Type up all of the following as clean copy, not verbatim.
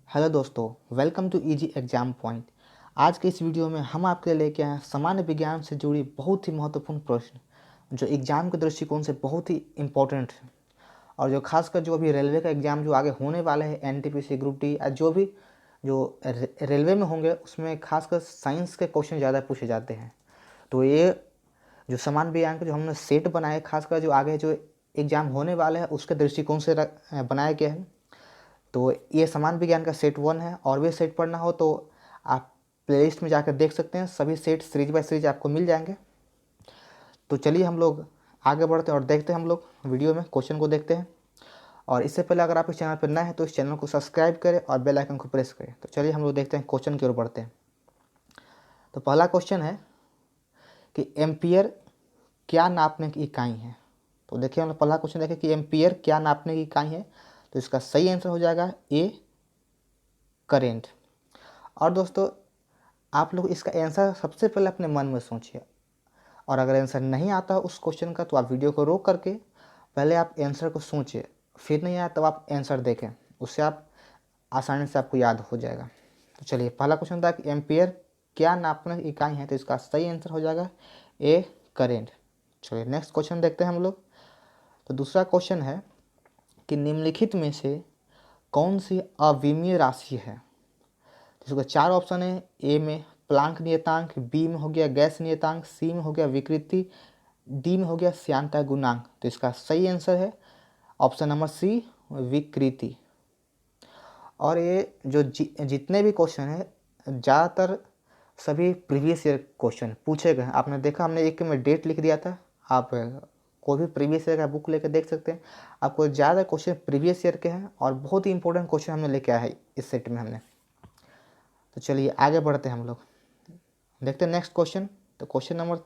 Hello दोस्तों, welcome to easy exam point. आज के इस वीडियो में हम आपके लिए लेके आए हैं सामान्य विज्ञान से जुड़ी बहुत ही महत्वपूर्ण प्रश्न जो एग्जाम के दृष्टिकोण से बहुत ही इम्पोर्टेंट है। और जो खासकर जो अभी रेलवे का एग्ज़ाम जो आगे होने वाले हैं, एनटीपीसी ग्रुप डी या जो भी जो रेलवे में होंगे, उसमें खासकर साइंस के क्वेश्चन ज़्यादा पूछे जाते हैं। तो ये जो सामान्य विज्ञान के जो हमने सेट बनाए, खासकर जो आगे जो एग्ज़ाम होने वाले हैं उसके दृष्टिकोण से बनाया गया है। तो ये सामान्य विज्ञान का सेट 1 है। और भी सेट पढ़ना हो तो आप प्लेलिस्ट में जाकर देख सकते हैं, सभी सेट सीरीज बाय सीरीज आपको मिल जाएंगे। तो चलिए हम लोग आगे बढ़ते हैं और देखते हैं हम लोग वीडियो में क्वेश्चन को देखते हैं। और इससे पहले अगर आप इस चैनल पर नए हैं तो इस चैनल को सब्सक्राइब करें और बेल आइकन को प्रेस करें। तो चलिए हम लोग देखते हैं क्वेश्चन की ओर बढ़ते हैं। तो पहला क्वेश्चन है कि एम्पियर क्या नापने की इकाई है। तो देखिए हम लोग पहला क्वेश्चन देखें कि एम्पियर क्या नापने की इकाई है। तो इसका सही आंसर हो जाएगा ए, करेंट। और दोस्तों, आप लोग इसका आंसर सबसे पहले अपने मन में सोचिए, और अगर आंसर नहीं आता है उस क्वेश्चन का तो आप वीडियो को रोक करके पहले आप आंसर को सोचिए, फिर नहीं आया तब आप आंसर देखें, उससे आप आसानी से आपको याद हो जाएगा। तो चलिए, पहला क्वेश्चन था कि एम्पियर क्या नापने की इकाई है। तो इसका सही आंसर हो जाएगा ए, करेंट। चलिए नेक्स्ट क्वेश्चन देखते हैं हम लोग। तो दूसरा क्वेश्चन है कि निम्नलिखित में से कौन सी अविमीय राशि है। इसका 4 ऑप्शन है। ए में प्लांक नियतांक, बी में हो गया गैस नियतांक, सी में हो गया विकृति, डी में हो गया श्यानता गुणांक। तो इसका सही आंसर है ऑप्शन नंबर सी, विकृति। और ये जो जितने भी क्वेश्चन हैं ज़्यादातर सभी प्रीवियस ईयर क्वेश्चन पूछे गए हैं। आपने देखा, हमने एक में डेट लिख दिया था। आप कोई भी प्रीवियस ईयर का बुक लेकर देख सकते हैं, आपको ज़्यादा क्वेश्चन प्रीवियस ईयर के हैं और बहुत ही इंपॉर्टेंट क्वेश्चन हमने लेके आया है इस सेट में हमने। तो चलिए आगे बढ़ते हैं हम लोग, देखते हैं नेक्स्ट क्वेश्चन। तो क्वेश्चन नंबर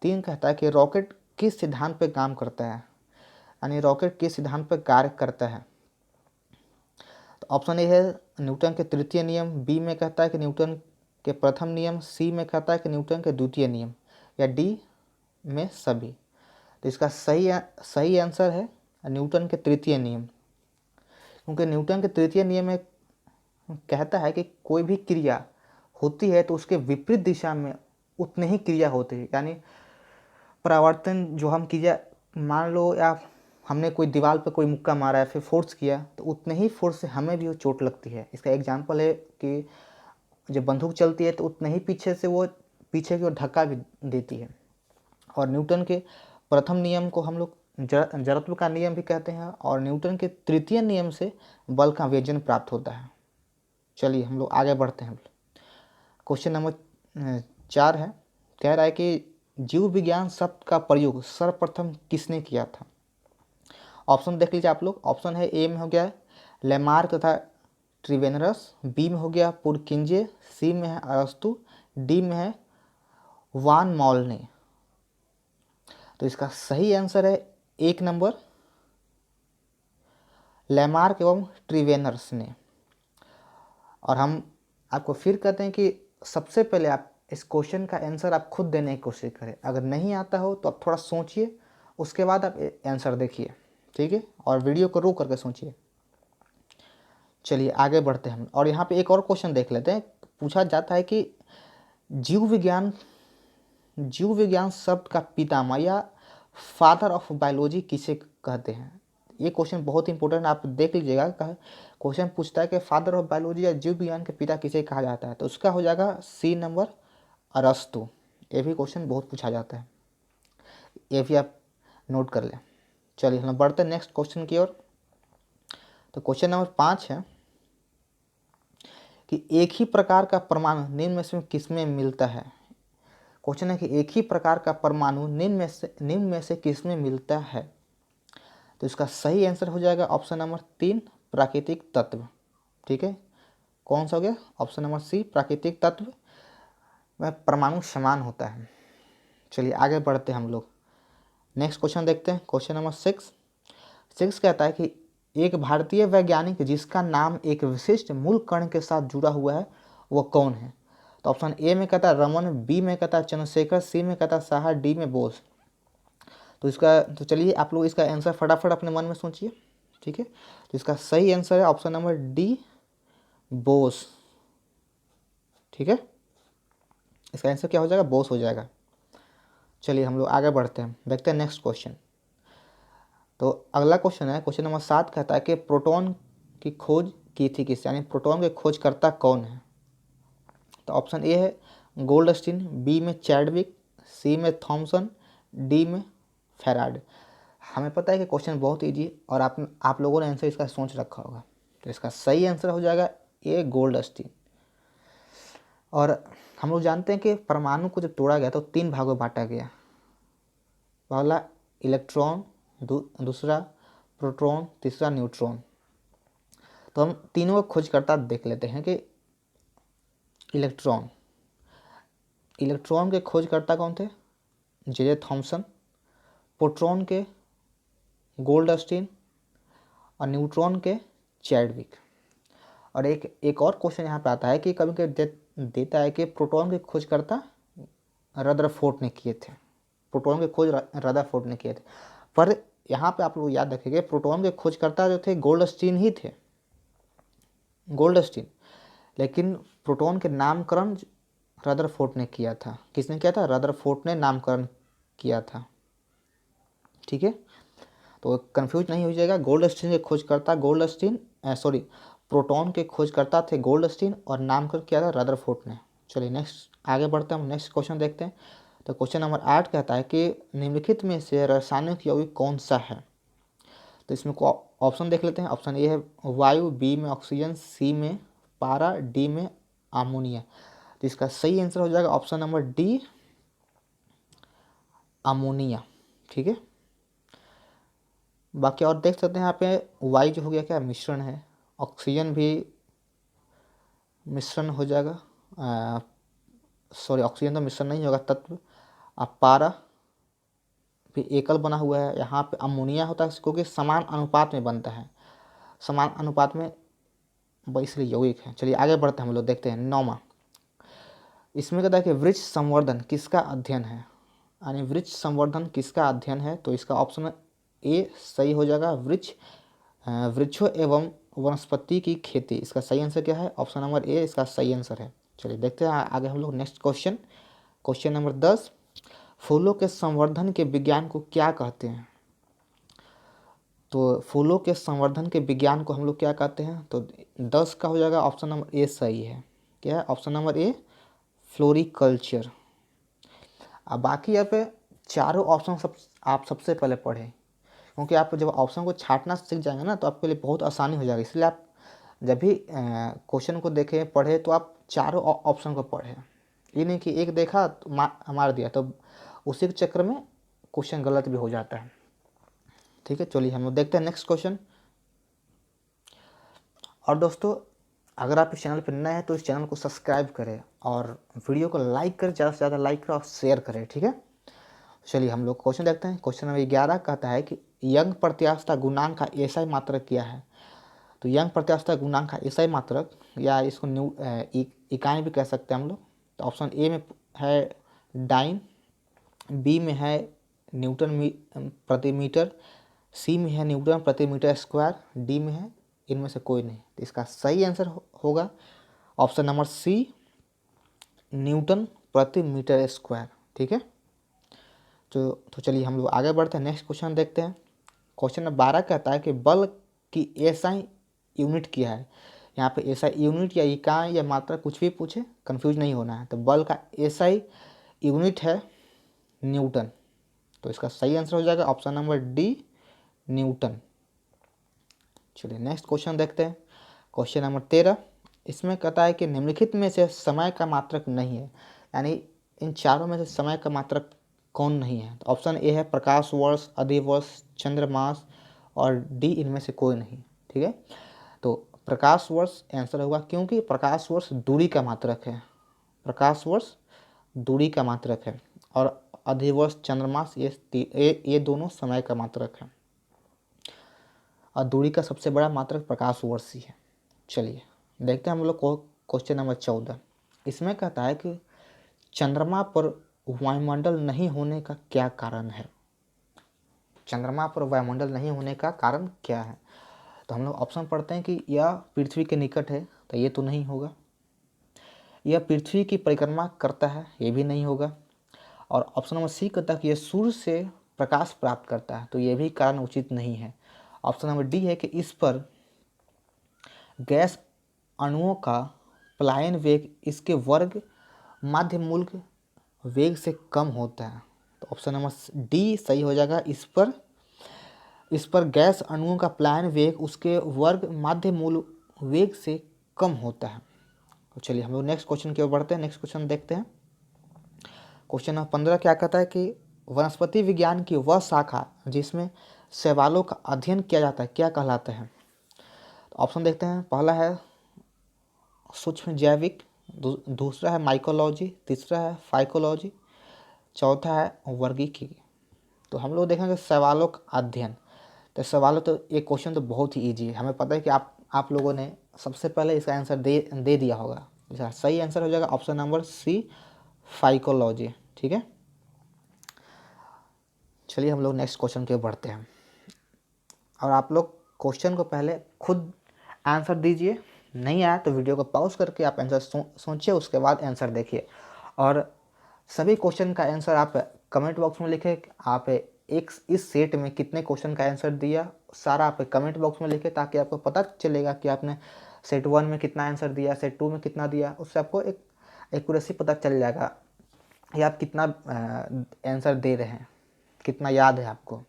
3 कहता है कि रॉकेट किस सिद्धांत पर काम करता है, यानी रॉकेट किस सिद्धांत पर कार्य करता है। तो ऑप्शन ए है न्यूटन के तृतीय नियम, बी में कहता है कि न्यूटन के प्रथम नियम, सी में कहता है कि न्यूटन के द्वितीय नियम, या डी में सभी। तो इसका सही आंसर है न्यूटन के तृतीय नियम, क्योंकि न्यूटन के तृतीय नियम में कहता है कि कोई भी क्रिया होती है तो उसके विपरीत दिशा में उतनी ही क्रिया होती है। यानी परावर्तन जो हम क्रिया, मान लो या हमने कोई दीवार पर कोई मुक्का मारा है फिर फोर्स किया तो उतने ही फोर्स से हमें भी वो चोट लगती है। इसका एग्जाम्पल है कि जब बंदूक चलती है तो उतने ही पीछे से वो पीछे की ओर धक्का भी देती है। और न्यूटन के प्रथम नियम को हम लोग जड़त्व का नियम भी कहते हैं, और न्यूटन के तृतीय नियम से बल का व्यंजन प्राप्त होता है। चलिए हम लोग आगे बढ़ते हैं। क्वेश्चन नंबर 4 है, कह रहा है कि जीव विज्ञान शब्द का प्रयोग सर्वप्रथम किसने किया था। ऑप्शन देख लीजिए आप लोग। ऑप्शन है ए में हो गया लेमार्क तथा ट्रिवेनरस, बी में हो गया पुरकिंजे, सी में है अरस्तु, डी में है वान मॉलने। तो इसका सही आंसर है 1 नंबर, लेमार्क एवं ट्रिवेनरस ने। और हम आपको फिर कहते हैं कि सबसे पहले आप इस क्वेश्चन का आंसर आप खुद देने की कोशिश करें। अगर नहीं आता हो तो आप थोड़ा सोचिए, उसके बाद आप आंसर देखिए, ठीक है, और वीडियो को रोक करके सोचिए। चलिए आगे बढ़ते हैं हम, और यहाँ पे एक और क्वेश्चन देख लेते हैं। पूछा जाता है कि जीव विज्ञान शब्द का पितामह या फादर ऑफ बायोलॉजी किसे कहते हैं। ये क्वेश्चन बहुत इंपॉर्टेंट, आप देख लीजिएगा। क्वेश्चन पूछता है कि फादर ऑफ बायोलॉजी या जीव विज्ञान के पिता किसे कहा जाता है। तो उसका हो जाएगा सी नंबर, अरस्तु। ये भी क्वेश्चन बहुत पूछा जाता है, ये भी आप नोट कर लें। चलिए हम बढ़ते हैं नेक्स्ट क्वेश्चन की ओर। तो क्वेश्चन नंबर 5 है कि एक ही प्रकार का परमाणु निम्न में से किसमें मिलता है। क्वेश्चन है कि एक ही प्रकार का परमाणु निम्न में से किसमें मिलता है। तो इसका सही आंसर हो जाएगा ऑप्शन नंबर 3, प्राकृतिक तत्व। ठीक है, कौन सा हो गया, ऑप्शन नंबर सी, प्राकृतिक तत्व में परमाणु समान होता है। चलिए आगे बढ़ते हैं हम लोग, नेक्स्ट क्वेश्चन देखते हैं। क्वेश्चन नंबर 6 कहता है कि एक भारतीय वैज्ञानिक जिसका नाम एक विशिष्ट मूल कण के साथ जुड़ा हुआ है वो कौन है। तो ऑप्शन ए में कहता है रमन, बी में कहता है चंद्रशेखर, सी में कहता है साहा, डी में बोस। तो चलिए आप लोग इसका आंसर फटाफट अपने मन में सोचिए, ठीक है। तो इसका सही आंसर है ऑप्शन नंबर डी, बोस। ठीक है, इसका आंसर क्या हो जाएगा? बोस हो जाएगा। चलिए हम लोग आगे बढ़ते हैं, देखते हैं नेक्स्ट क्वेश्चन। तो अगला क्वेश्चन है, क्वेश्चन नंबर 7 कहता है कि प्रोटॉन की खोज की थी किसने, यानी प्रोटॉन के खोजकर्ता कौन है? तो ऑप्शन ए है गोल्डस्टीन, बी में चैडविक, सी में थॉमसन, डी में फेराड। हमें पता है कि क्वेश्चन बहुत इजी और आप लोगों ने आंसर इसका सोच रखा होगा, तो इसका सही आंसर हो जाएगा ए गोल्डस्टीन। और हम लोग जानते हैं कि परमाणु को जब तोड़ा गया तो 3 भागों में बांटा गया। पहला इलेक्ट्रॉन, दूसरा प्रोटॉन, तीसरा न्यूट्रॉन। तो हम तीनों का खोजकर्ता देख लेते हैं कि इलेक्ट्रॉन के खोजकर्ता कौन थे? J Thomson. प्रोटॉन के गोल्डस्टीन और न्यूट्रॉन के चैडविक। और एक और क्वेश्चन यहाँ पे आता है कि कभी कभी देता है कि प्रोटॉन के खोजकर्ता रदरफोर्ड ने किए थे। प्रोटॉन के खोज रदरफोर्ड ने किए थे, पर यहाँ पे आप लोग याद रखेंगे प्रोटॉन के खोजकर्ता जो थे गोल्डस्टीन ही थे, गोल्डस्टीन। लेकिन प्रोटॉन के नामकरण रदरफोर्ड ने किया था। किसने किया था? रदरफोर्ड ने नामकरण किया था। ठीक है, तो कंफ्यूज नहीं हो जाएगा। गोल्डस्टीन के खोजकर्ता प्रोटॉन के खोजकर्ता थे गोल्डस्टीन और नामकरण किया था रदरफोर्ड ने। चलिए नेक्स्ट आगे बढ़ते हैं, हम नेक्स्ट क्वेश्चन देखते हैं। तो क्वेश्चन नंबर 8 कहता है कि निम्नलिखित में से रासायनिक यौगिक कौन सा है? तो इसमें ऑप्शन देख लेते हैं। ऑप्शन ए है वायु, बी में ऑक्सीजन, सी में पारा, डी में अमोनिया। तो इसका सही आंसर हो जाएगा ऑप्शन नंबर डी, अमोनिया। ठीक है, बाकी और देख सकते हैं यहाँ पे वायु जो हो गया क्या मिश्रण है, ऑक्सीजन भी मिश्रण हो जाएगा, सॉरी ऑक्सीजन तो मिश्रण नहीं होगा तत्व। अब पारा भी एकल बना हुआ है, यहाँ पे अमोनिया होता है क्योंकि समान अनुपात में बनता है, समान अनुपात में इसलिए यौगिक है। चलिए आगे बढ़ते हैं, हम लोग देखते हैं 9वां। इसमें कहता है कि वृक्ष संवर्धन किसका अध्ययन है, यानी वृक्ष संवर्धन किसका अध्ययन है? तो इसका ऑप्शन ए सही हो जाएगा, वृक्षों एवं वनस्पति की खेती। इसका सही आंसर क्या है? ऑप्शन नंबर ए इसका सही आंसर है। चलिए देखते हैं आगे हम लोग नेक्स्ट क्वेश्चन। क्वेश्चन नंबर 10, फूलों के संवर्धन के विज्ञान को क्या कहते हैं? तो फूलों के संवर्धन के विज्ञान को हम लोग क्या कहते हैं? तो 10 का हो जाएगा ऑप्शन नंबर ए सही है। क्या है? Option number A floriculture. अब बाकी यहाँ पे चारों ऑप्शन आप सबसे पहले पढ़ें, क्योंकि आप जब ऑप्शन को छांटना सीख जाएंगे ना तो आपके लिए बहुत आसानी हो जाएगी। इसलिए आप जब भी क्वेश्चन को देखें पढ़े तो आप चारों ऑप्शन को पढ़ें। ये नहीं कि एक देखा तो मार दिया, तो उसी के चक्कर में क्वेश्चन गलत भी हो जाता है। ठीक है, चलिए हम लोग देखते हैं नेक्स्ट क्वेश्चन। और दोस्तों अगर आप इस चैनल पर नए हैं तो इस चैनल को सब्सक्राइब करें और वीडियो को लाइक करें, ज़्यादा से ज़्यादा लाइक करें और शेयर करें। ठीक है, चलिए हम लोग क्वेश्चन देखते हैं। क्वेश्चन नंबर 11 कहता है कि यंग प्रत्यास्थता गुणांक का एसआई मात्रक क्या है? तो यंग प्रत्यास्थता गुणांक का एसआई मात्रक, या इसको इकाई भी कह सकते हैं हम लोग। तो ऑप्शन ए में है डाइन, बी में है न्यूटन प्रति मीटर, सी में है न्यूटन प्रति मीटर स्क्वायर, डी में है इनमें से कोई नहीं। तो इसका सही आंसर होगा ऑप्शन नंबर सी, न्यूटन प्रति मीटर स्क्वायर। ठीक है, तो चलिए हम लोग आगे बढ़ते हैं, नेक्स्ट क्वेश्चन देखते हैं। क्वेश्चन नंबर 12 कहता है कि बल की एसआई यूनिट क्या है? यहाँ पे एसआई यूनिट या इकाई या मात्रा कुछ भी पूछे कंफ्यूज नहीं होना है। तो बल का एसआई यूनिट है न्यूटन। तो इसका सही आंसर हो जाएगा ऑप्शन नंबर डी, न्यूटन। चलिए नेक्स्ट क्वेश्चन देखते हैं। क्वेश्चन नंबर 13, इसमें कहता है कि निम्नलिखित में से समय का मात्रक नहीं है, यानी इन चारों में से समय का मात्रक कौन नहीं है? तो ऑप्शन ए है प्रकाश वर्ष, अधिवर्ष, चंद्रमास और डी इनमें से कोई नहीं। ठीक है, तो प्रकाश वर्ष आंसर होगा, क्योंकि प्रकाश वर्ष दूरी का मात्रक है, प्रकाश वर्ष दूरी का मात्रक है, और अधिवर्ष, चंद्रमास ये दोनों समय का मात्रक है, और दूरी का सबसे बड़ा मात्रक प्रकाश वर्ष ही है। चलिए देखते हैं हम लोग क्वेश्चन नंबर 14। इसमें कहता है कि चंद्रमा पर वायुमंडल नहीं होने का क्या कारण है? चंद्रमा पर वायुमंडल नहीं होने का कारण क्या है? तो हम लोग ऑप्शन पढ़ते हैं कि यह पृथ्वी के निकट है, तो ये तो नहीं होगा। यह पृथ्वी की परिक्रमा करता है, ये भी नहीं होगा। और ऑप्शन नंबर सी कहता है कि यह सूर्य से प्रकाश प्राप्त करता है, तो ये भी कारण उचित नहीं है। ऑप्शन नंबर डी है कि इस पर गैस अणुओं का पलायन वेग इसके वर्ग माध्य मूल वेग से कम होता है, तो ऑप्शन नंबर डी सही हो जाएगा। इस पर गैस अणुओं का पलायन वेग उसके वर्ग माध्य मूल वेग से कम होता है। तो चलिए हम लोग नेक्स्ट क्वेश्चन की ओर बढ़ते हैं। नेक्स्ट क्वेश्चन देखते हैं। क्वेश्चन नंबर 15 क्या कहता है कि वनस्पति विज्ञान की वह शाखा जिसमें शैवालों का अध्ययन किया जाता है क्या कहलाता है। तो ऑप्शन देखते हैं। पहला है सूक्ष्म जैविक, दूसरा है माइकोलॉजी, तीसरा है फाइकोलॉजी, चौथा है वर्गीकी। तो हम लोग देखेंगे शैवालों का अध्ययन। तो सवालों तो एक क्वेश्चन तो बहुत ही ईजी है, हमें पता है कि आप लोगों ने सबसे पहले इसका आंसर दे दिया होगा। इसका सही आंसर हो जाएगा ऑप्शन नंबर सी फाइकोलॉजी। ठीक है, चलिए हम लोग नेक्स्ट क्वेश्चन के बढ़ते हैं। और आप लोग क्वेश्चन को पहले खुद आंसर दीजिए, नहीं आया तो वीडियो को पॉज करके आप आंसर सोचिए, उसके बाद आंसर देखिए। और सभी क्वेश्चन का आंसर आप कमेंट बॉक्स में लिखें। आप इस सेट में कितने क्वेश्चन का आंसर दिया सारा आप कमेंट बॉक्स में लिखें, ताकि आपको पता चलेगा कि आपने सेट 1 में कितना आंसर दिया, सेट 2 में कितना दिया। उससे आपको एक एक्यूरेसी पता चल जाएगा कि आप कितना आंसर दे रहे हैं, कितना याद है आपको।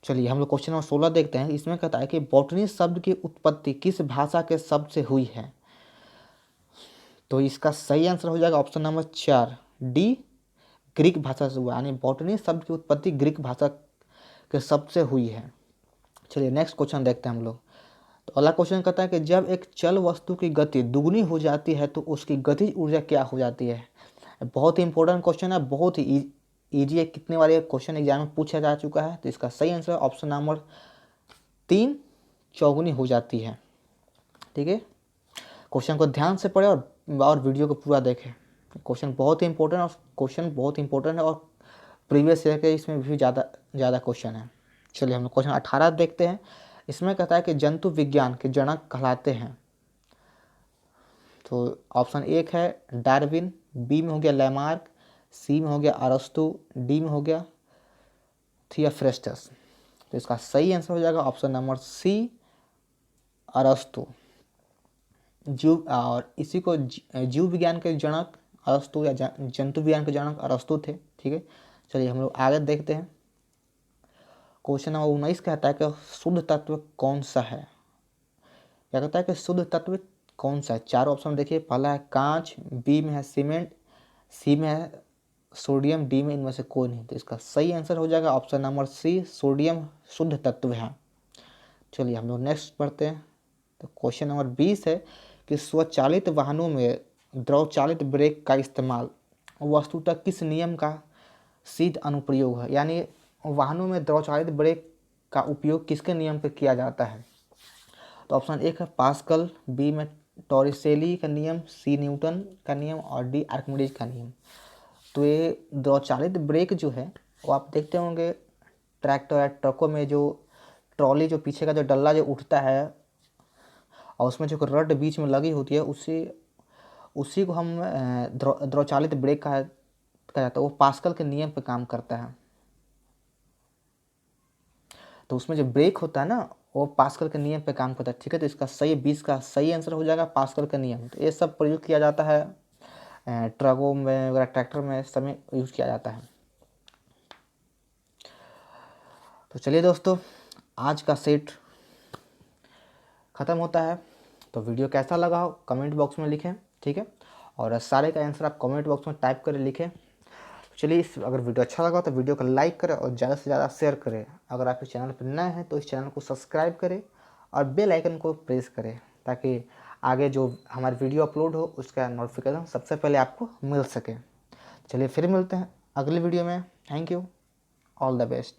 चलिए हम लोग क्वेश्चन नंबर 16 देखते हैं। इसमें कहता है कि बॉटनी शब्द की उत्पत्ति किस भाषा के शब्द से हुई है। तो इसका सही आंसर हो जाएगा ऑप्शन नंबर 4 डी ग्रीक भाषा से हुआ, यानी बॉटनी शब्द की उत्पत्ति ग्रीक भाषा के शब्द से हुई है। चलिए नेक्स्ट क्वेश्चन देखते हैं हम लोग। तो अगला क्वेश्चन कहता है कि जब एक चल वस्तु की गति दुगनी हो जाती है तो उसकी गतिज ऊर्जा क्या हो जाती है। बहुत ही इंपॉर्टेंट क्वेश्चन है, बहुत ही ईजी है, कितने बार ये क्वेश्चन एग्जाम में पूछा जा चुका है। तो इसका सही आंसर ऑप्शन नंबर 3 चौगुनी हो जाती है। ठीक है, क्वेश्चन को ध्यान से पढ़े और वीडियो को पूरा देखें। क्वेश्चन बहुत ही इंपॉर्टेंट है और प्रीवियस ईयर के इसमें भी ज़्यादा क्वेश्चन है। चलिए हम लोग क्वेश्चन 18 देखते हैं। इसमें कहता है कि जंतु विज्ञान के जनक कहलाते हैं। तो ऑप्शन 1 है डार्विन, बी में हो गया लैमार्क, सी में हो गया अरस्तु, डी में हो गया थियोफ्रेस्टस। तो इसका सही आंसर हो जाएगा ऑप्शन नंबर सी अरस्तु। जीव और इसी को जीव विज्ञान के जनक अरस्तु या जंतु विज्ञान के जनक अरस्तु थे। ठीक है, चलिए हम लोग आगे देखते हैं। क्वेश्चन नंबर 19 कहता है कि शुद्ध तत्व कौन सा है। क्या कहता है कि शुद्ध तत्व कौन सा है। चारों ऑप्शन देखिए। पहला है कांच, बी में है सीमेंट, सी में है सोडियम, डी में इनमें से कोई नहीं। तो इसका सही आंसर हो जाएगा ऑप्शन नंबर सी सोडियम शुद्ध तत्व है। चलिए हम लोग नेक्स्ट पढ़ते हैं। तो क्वेश्चन नंबर 20 है कि स्वचालित वाहनों में द्रव चालित ब्रेक का इस्तेमाल वस्तुतः किस नियम का सीध अनुप्रयोग है। यानी वाहनों में द्रव चालित ब्रेक का उपयोग किसके नियम पर किया जाता है। तो ऑप्शन 1 है पास्कल, बी में टॉरिसेली का नियम, सी न्यूटन का नियम और डी आर्किमिडीज का नियम। तो ये द्रव चालित ब्रेक जो है वो आप देखते होंगे ट्रैक्टर या ट्रकों में जो ट्रॉली जो पीछे का जो डल्ला जो उठता है और उसमें जो रड बीच में लगी होती है उसी को हम द्रव चालित ब्रेक कहा जाता है। वो पास्कल के नियम पे काम करता है। तो उसमें जो ब्रेक होता है ना वो पास्कल के नियम पे काम करता है। ठीक है, तो इसका सही 20 का सही आंसर हो जाएगा पास्कल का नियम। तो ये सब प्रयोग किया जाता है ट्रकों में वगैरह, ट्रैक्टर में समय यूज किया जाता है। तो चलिए दोस्तों, आज का सेट ख़त्म होता है। तो वीडियो कैसा लगा हो कमेंट बॉक्स में लिखें। ठीक है, और सारे का आंसर आप कमेंट बॉक्स में टाइप कर लिखें। चलिए, अगर वीडियो अच्छा लगा तो वीडियो को लाइक करें और ज़्यादा से ज़्यादा शेयर करें। अगर आप इस चैनल पर नए हैं तो इस चैनल को सब्सक्राइब करें और बेल आइकन को प्रेस करें, ताकि आगे जो हमारी वीडियो अपलोड हो उसका नोटिफिकेशन सबसे पहले आपको मिल सके। चलिए फिर मिलते हैं अगली वीडियो में। Thank you, all the best.